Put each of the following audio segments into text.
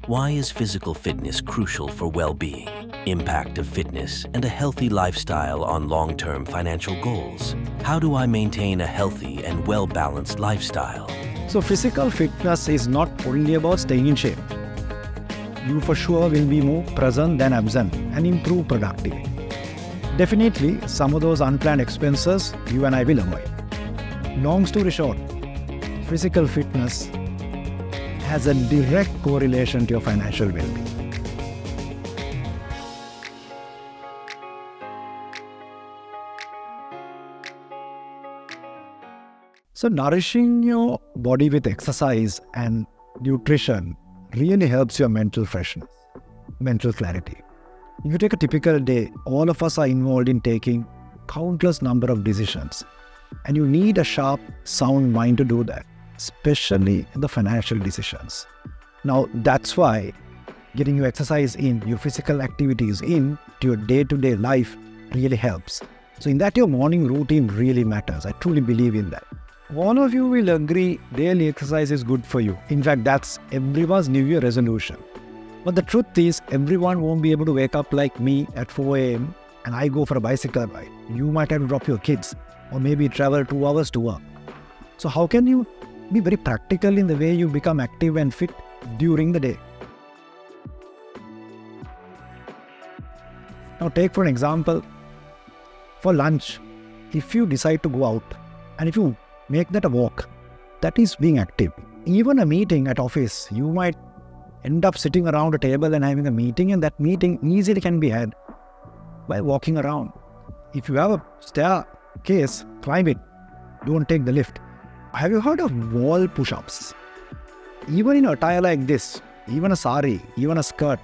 Why is physical fitness crucial for well-being, impact of fitness, and a healthy lifestyle on long-term financial goals? How do I maintain a healthy and well-balanced lifestyle? So physical fitness is not only about staying in shape. You for sure will be more present than absent and improve productivity. Definitely, some of those unplanned expenses you and I will avoid. Long story short, physical fitness has a direct correlation to your financial well-being. So nourishing your body with exercise and nutrition really helps your mental freshness, mental clarity. If you take a typical day, all of us are involved in taking countless number of decisions, and you need a sharp, sound mind to do that, especially the financial decisions. Now, that's why getting your exercise in, your physical activities in to your day-to-day life really helps. So in that, your morning routine really matters. I truly believe in that. All of you will agree daily exercise is good for you. In fact, that's everyone's New Year resolution. But the truth is, everyone won't be able to wake up like me at 4 a.m. and I go for a bicycle ride. You might have to drop your kids or maybe travel 2 hours to work. So how can you be very practical in the way you become active and fit during the day? Now take for an example, for lunch, if you decide to go out and if you make that a walk, that is being active. Even a meeting at office, you might end up sitting around a table and having a meeting, and that meeting easily can be had by walking around. If you have a staircase, climb it. Don't take the lift. Have you heard of wall push-ups? Even in attire like this, even a sari, even a skirt,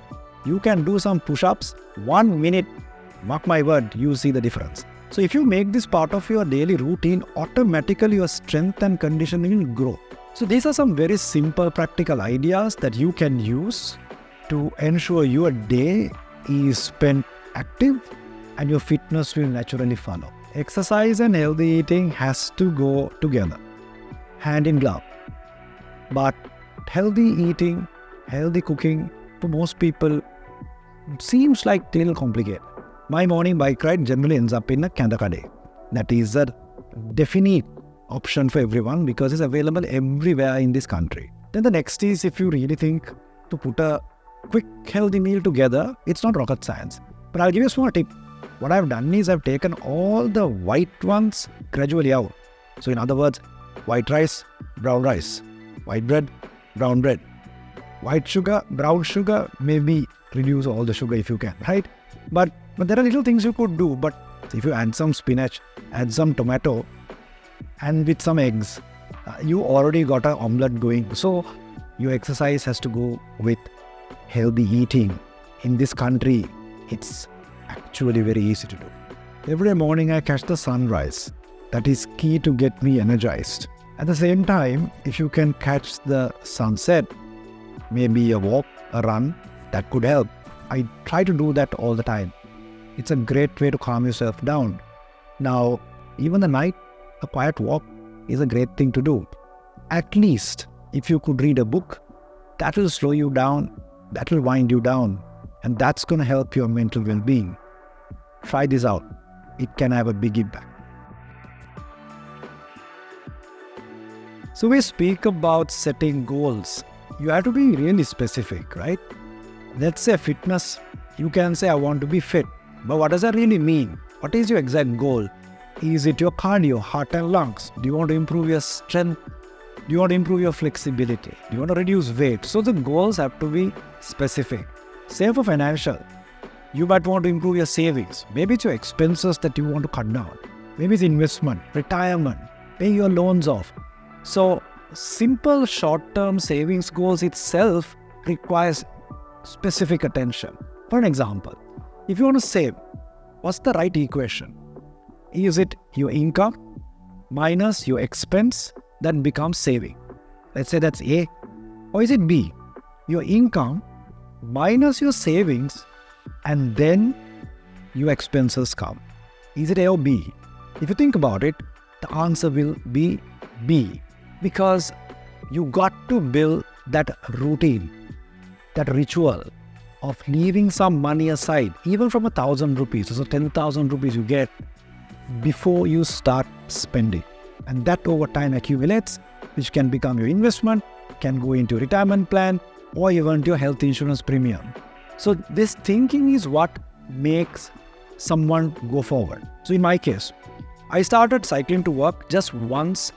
you can do some push-ups. 1 minute, mark my word, you see the difference. So if you make this part of your daily routine, automatically your strength and conditioning will grow. So these are some very simple practical ideas that you can use to ensure your day is spent active and your fitness will naturally follow. Exercise and healthy eating has to go together, hand in glove. But healthy eating, healthy cooking, for most people, seems like a little complicated. My morning bike ride generally ends up in a Kandakade. That is a definite option for everyone because it's available everywhere in this country. Then the next is, if you really think to put a quick healthy meal together, it's not rocket science. But I'll give you a small tip. What I've done is I've taken all the white ones gradually out. So in other words, white rice, white bread, brown bread, white sugar, brown sugar, maybe reduce all the sugar if you can, right? But there are little things you could do. But if you add some spinach, add some tomato, and with some eggs, you already got an omelette going. So your exercise has to go with healthy eating. In this country, it's actually very easy to do. Every morning I catch the sunrise. That is key to get me energized. At the same time, if you can catch the sunset, maybe a walk, a run, that could help. I try to do that all the time. It's a great way to calm yourself down. Now, even the night, a quiet walk is a great thing to do. At least, if you could read a book, that will slow you down, that will wind you down, and that's going to help your mental well-being. Try this out. It can have a big impact. So we speak about setting goals. You have to be really specific, right? Let's say fitness. You can say, I want to be fit. But what does that really mean? What is your exact goal? Is it your cardio, heart and lungs? Do you want to improve your strength? Do you want to improve your flexibility? Do you want to reduce weight? So the goals have to be specific. Same for financial. You might want to improve your savings. Maybe it's your expenses that you want to cut down. Maybe it's investment, retirement, paying your loans off. So simple short-term savings goals itself requires specific attention. For an example, if you want to save, what's the right equation? Is it your income minus your expense that becomes saving? Let's say that's A. Or is it B? Your income minus your savings and then your expenses come. Is it A or B? If you think about it, the answer will be B. Because you got to build that routine, that ritual of leaving some money aside, even from 1,000 rupees, so 10,000 rupees you get before you start spending. And that over time accumulates, which can become your investment, can go into retirement plan, or even your health insurance premium. So this thinking is what makes someone go forward. So in my case, I started cycling to work just once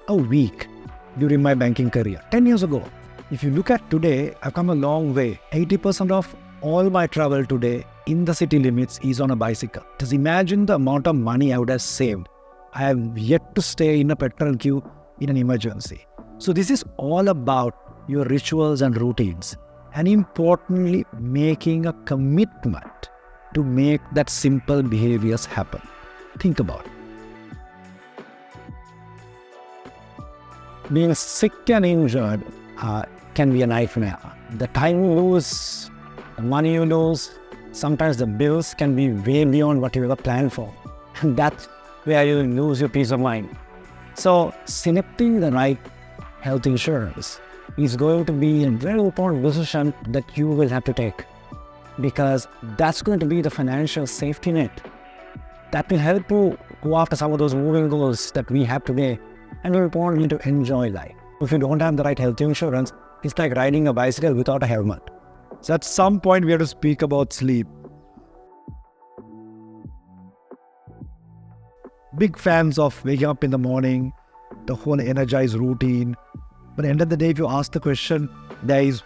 a week during my banking career 10 years ago. If you look at today, I've come a long way. 80% of all my travel today in the city limits is on a bicycle. Just imagine the amount of money I would have saved. I have yet to stay in a petrol queue in an emergency. So this is all about your rituals and routines, and importantly, making a commitment to make that simple behaviors happen. Think about it. Being sick and injured can be a nightmare. The time you lose, the money you lose, sometimes the bills can be way beyond what you ever planned for. And that's where you lose your peace of mind. So selecting the right health insurance is going to be a very important decision that you will have to take, because that's going to be the financial safety net that will help you go after some of those moving goals that we have today, and more importantly, to enjoy life. If you don't have the right health insurance, it's like riding a bicycle without a helmet. So at some point we have to speak about sleep. Big fans of waking up in the morning, the whole energized routine. But at the end of the day, if you ask the question, there is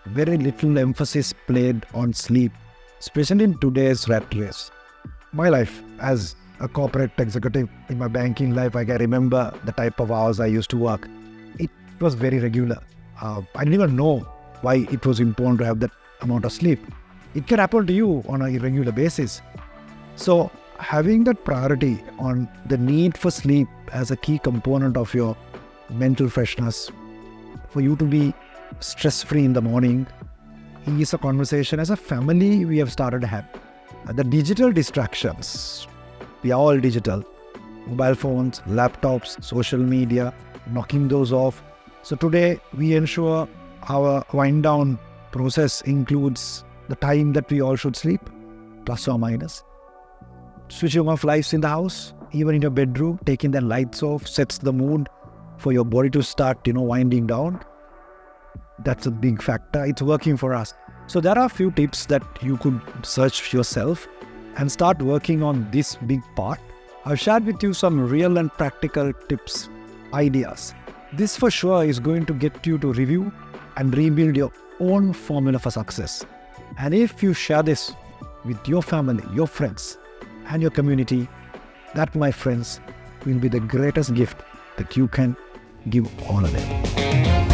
very little emphasis played on sleep, especially in today's rat race. My life as a corporate executive, in my banking life, I can remember the type of hours I used to work. It was very regular. I didn't even know why it was important to have that amount of sleep. It can happen to you on an irregular basis. So having that priority on the need for sleep as a key component of your mental freshness, for you to be stress-free in the morning, is a conversation as a family we have started to have. The digital distractions, we are all digital. Mobile phones, laptops, social media, knocking those off. So today we ensure our wind down process includes the time that we all should sleep, plus or minus. Switching off lights in the house, even in your bedroom, taking the lights off sets the mood for your body to start, winding down. That's a big factor. It's working for us. So there are a few tips that you could search yourself and start working on this big part. I've shared with you some real and practical tips, ideas. This for sure is going to get you to review and rebuild your own formula for success. And if you share this with your family, your friends, and your community, that, my friends, will be the greatest gift that you can give all of them.